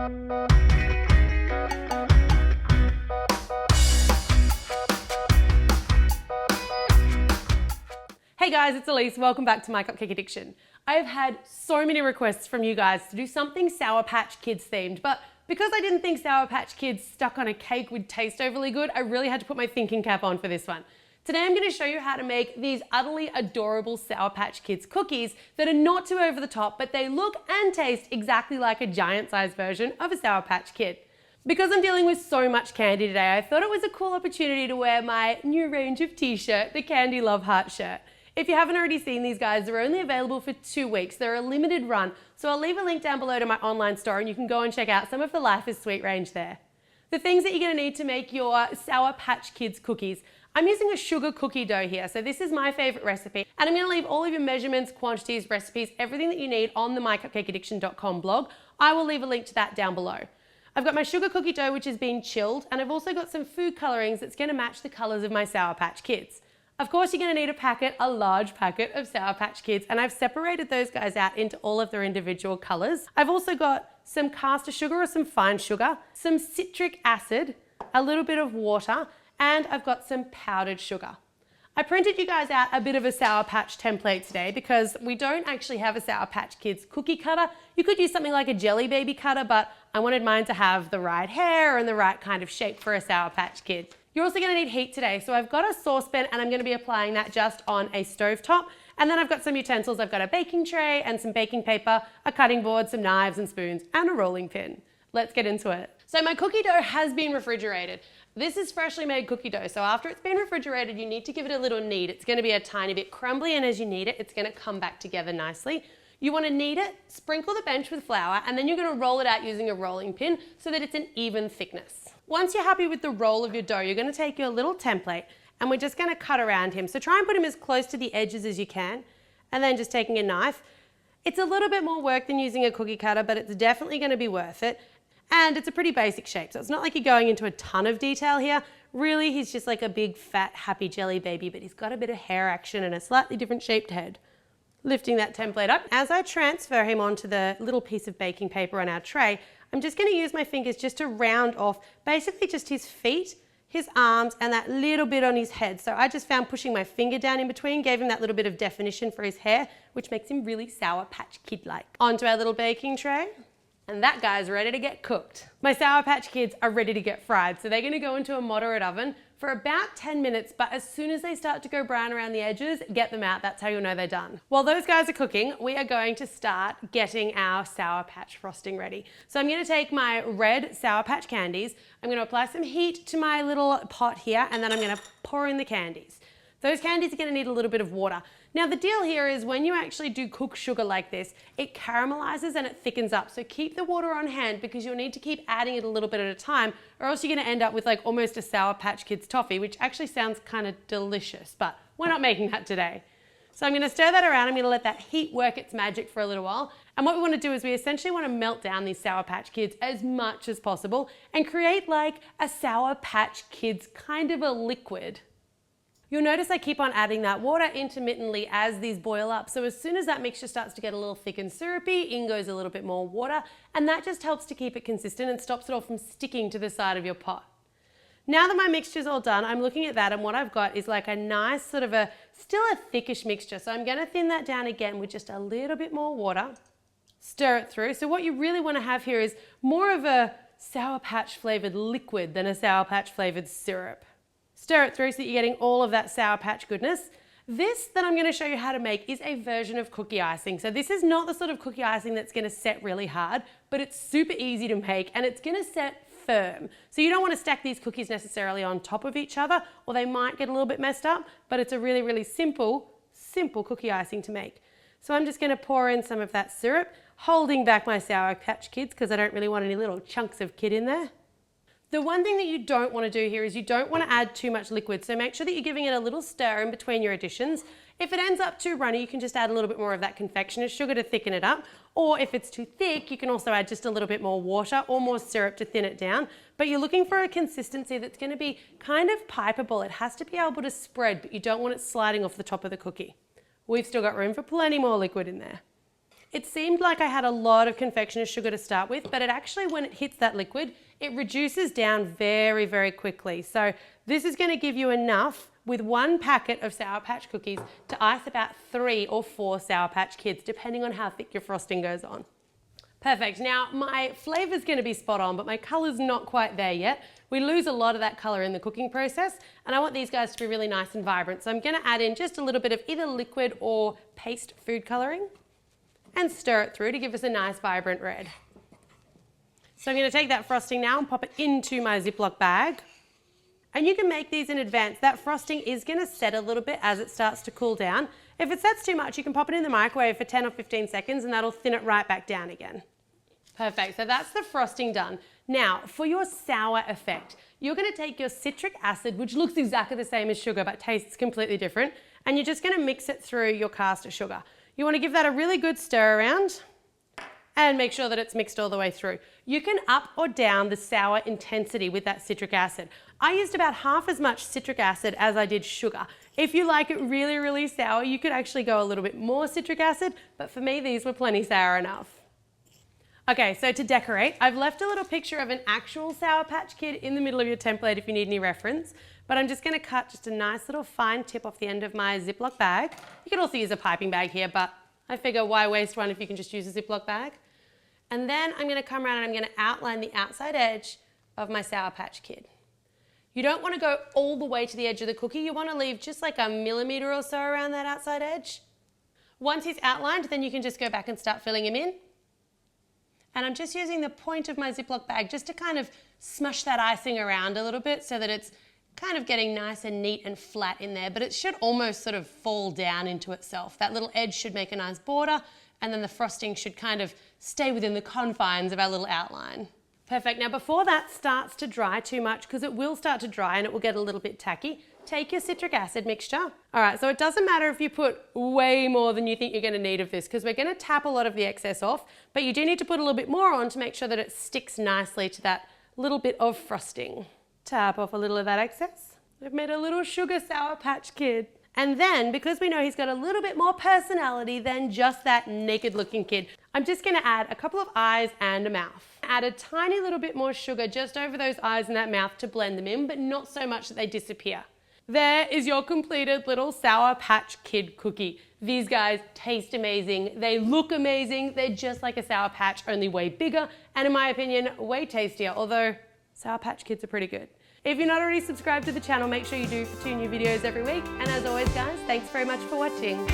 Hey guys, it's Elise. Welcome back to My Cupcake Addiction. I have had so many requests from you guys to do something Sour Patch Kids themed, but because I didn't think Sour Patch Kids stuck on a cake would taste overly good, I really had to put my thinking cap on for this one. Today I'm going to show you how to make these utterly adorable Sour Patch Kids cookies that are not too over the top, but they look and taste exactly like a giant-sized version of a Sour Patch Kid. Because I'm dealing with so much candy today, I thought it was a cool opportunity to wear my new range of t-shirt, the Candy Love Heart shirt. If you haven't already seen these guys, they're only available for 2 weeks. They're a limited run, so I'll leave a link down below to my online store and you can go and check out some of the Life is Sweet range there. The things that you're going to need to make your Sour Patch Kids cookies. I'm using a sugar cookie dough here, so this is my favorite recipe. And I'm going to leave all of your measurements, quantities, recipes, everything that you need on the mycupcakeaddiction.com blog. I will leave a link to that down below. I've got my sugar cookie dough, which has been chilled, and I've also got some food colorings that's going to match the colors of my Sour Patch Kids. Of course, you're going to need a packet, a large packet of Sour Patch Kids, and I've separated those guys out into all of their individual colors. I've also got some caster sugar or some fine sugar, some citric acid, a little bit of water, and I've got some powdered sugar. I printed you guys out a bit of a Sour Patch template today because we don't actually have a Sour Patch Kids cookie cutter. You could use something like a Jelly Baby cutter, but I wanted mine to have the right hair and the right kind of shape for a Sour Patch Kid. You're also going to need heat today, so I've got a saucepan and I'm going to be applying that just on a stovetop. And then I've got some utensils. I've got a baking tray and some baking paper, a cutting board, some knives and spoons, and a rolling pin. Let's get into it. So my cookie dough has been refrigerated. This is freshly made cookie dough, so after it's been refrigerated, you need to give it a little knead. It's going to be a tiny bit crumbly, and as you knead it, it's going to come back together nicely. You want to knead it, sprinkle the bench with flour, and then you're going to roll it out using a rolling pin so that it's an even thickness. Once you're happy with the roll of your dough, you're going to take your little template and we're just going to cut around him. So try and put him as close to the edges as you can, and then just taking a knife. It's a little bit more work than using a cookie cutter, but it's definitely going to be worth it. And it's a pretty basic shape, so it's not like you're going into a ton of detail here. Really, he's just like a big, fat, happy jelly baby, but he's got a bit of hair action and a slightly different shaped head. Lifting that template up. As I transfer him onto the little piece of baking paper on our tray, I'm just going to use my fingers just to round off basically just his feet, his arms, and that little bit on his head. So I just found pushing my finger down in between gave him that little bit of definition for his hair, which makes him really Sour Patch Kid-like. Onto our little baking tray. And that guy's ready to get cooked. My Sour Patch Kids are ready to get fried, so they're going to go into a moderate oven for about 10 minutes, but as soon as they start to go brown around the edges, get them out. That's how you'll know they're done. While those guys are cooking, we are going to start getting our Sour Patch frosting ready. So I'm going to take my red Sour Patch candies, I'm going to apply some heat to my little pot here, and then I'm going to pour in the candies. Those candies are going to need a little bit of water. Now the deal here is when you actually do cook sugar like this, it caramelizes and it thickens up. So keep the water on hand because you'll need to keep adding it a little bit at a time, or else you're going to end up with like almost a Sour Patch Kids toffee, which actually sounds kind of delicious, but we're not making that today. So I'm going to stir that around. I'm going to let that heat work its magic for a little while. And what we want to do is we essentially want to melt down these Sour Patch Kids as much as possible and create like a Sour Patch Kids kind of a liquid. You'll notice I keep on adding that water intermittently as these boil up. So as soon as that mixture starts to get a little thick and syrupy, in goes a little bit more water, and that just helps to keep it consistent and stops it all from sticking to the side of your pot. Now that my mixture's all done, I'm looking at that, and what I've got is like a nice sort of still a thickish mixture. So I'm going to thin that down again with just a little bit more water. Stir it through. So what you really want to have here is more of a Sour Patch flavored liquid than a Sour Patch flavored syrup. Stir it through so that you're getting all of that Sour Patch goodness. This that I'm going to show you how to make is a version of cookie icing. So this is not the sort of cookie icing that's going to set really hard, but it's super easy to make and it's going to set firm. So you don't want to stack these cookies necessarily on top of each other, or they might get a little bit messed up, but it's a really, really simple cookie icing to make. So I'm just going to pour in some of that syrup, holding back my Sour Patch Kids because I don't really want any little chunks of kid in there. The one thing that you don't want to do here is you don't want to add too much liquid, so make sure that you're giving it a little stir in between your additions. If it ends up too runny, you can just add a little bit more of that confectioner's sugar to thicken it up, or if it's too thick, you can also add just a little bit more water or more syrup to thin it down. But you're looking for a consistency that's going to be kind of pipeable. It has to be able to spread, but you don't want it sliding off the top of the cookie. We've still got room for plenty more liquid in there. It seemed like I had a lot of confectioner's sugar to start with, but it actually, when it hits that liquid, it reduces down very, very quickly. So this is going to give you enough with one packet of Sour Patch cookies to ice about 3 or 4 Sour Patch Kids, depending on how thick your frosting goes on. Perfect. Now my flavor's going to be spot on, but my color's not quite there yet. We lose a lot of that color in the cooking process, and I want these guys to be really nice and vibrant. So I'm going to add in just a little bit of either liquid or paste food coloring and stir it through to give us a nice vibrant red. So I'm going to take that frosting now and pop it into my Ziploc bag. And you can make these in advance. That frosting is going to set a little bit as it starts to cool down. If it sets too much, you can pop it in the microwave for 10 or 15 seconds and that'll thin it right back down again. Perfect, so that's the frosting done. Now, for your sour effect, you're going to take your citric acid, which looks exactly the same as sugar but tastes completely different, and you're just going to mix it through your caster sugar. You want to give that a really good stir around and make sure that it's mixed all the way through. You can up or down the sour intensity with that citric acid. I used about half as much citric acid as I did sugar. If you like it really, really sour, you could actually go a little bit more citric acid, but for me, these were plenty sour enough. Okay, so to decorate, I've left a little picture of an actual Sour Patch Kid in the middle of your template if you need any reference, but I'm just gonna cut just a nice little fine tip off the end of my Ziploc bag. You could also use a piping bag here, but I figure why waste one if you can just use a Ziploc bag? And then I'm going to come around and I'm going to outline the outside edge of my Sour Patch Kid. You don't want to go all the way to the edge of the cookie. You want to leave just like a millimeter or so around that outside edge. Once he's outlined, then you can just go back and start filling him in. And I'm just using the point of my Ziploc bag just to kind of smush that icing around a little bit so that it's kind of getting nice and neat and flat in there, but it should almost sort of fall down into itself. That little edge should make a nice border, and then the frosting should kind of stay within the confines of our little outline. Perfect. Now before that starts to dry too much, because it will start to dry and it will get a little bit tacky, take your citric acid mixture. All right, so it doesn't matter if you put way more than you think you're going to need of this, because we're going to tap a lot of the excess off, but you do need to put a little bit more on to make sure that it sticks nicely to that little bit of frosting. Tap off a little of that excess. We've made a little sugar Sour Patch Kid. And then, because we know he's got a little bit more personality than just that naked looking kid, I'm just gonna add a couple of eyes and a mouth. Add a tiny little bit more sugar just over those eyes and that mouth to blend them in, but not so much that they disappear. There is your completed little Sour Patch Kid cookie. These guys taste amazing, they look amazing, they're just like a Sour Patch, only way bigger, and in my opinion, way tastier, although Sour Patch Kids are pretty good. If you're not already subscribed to the channel, make sure you do for 2 new videos every week. And as always, guys, thanks very much for watching.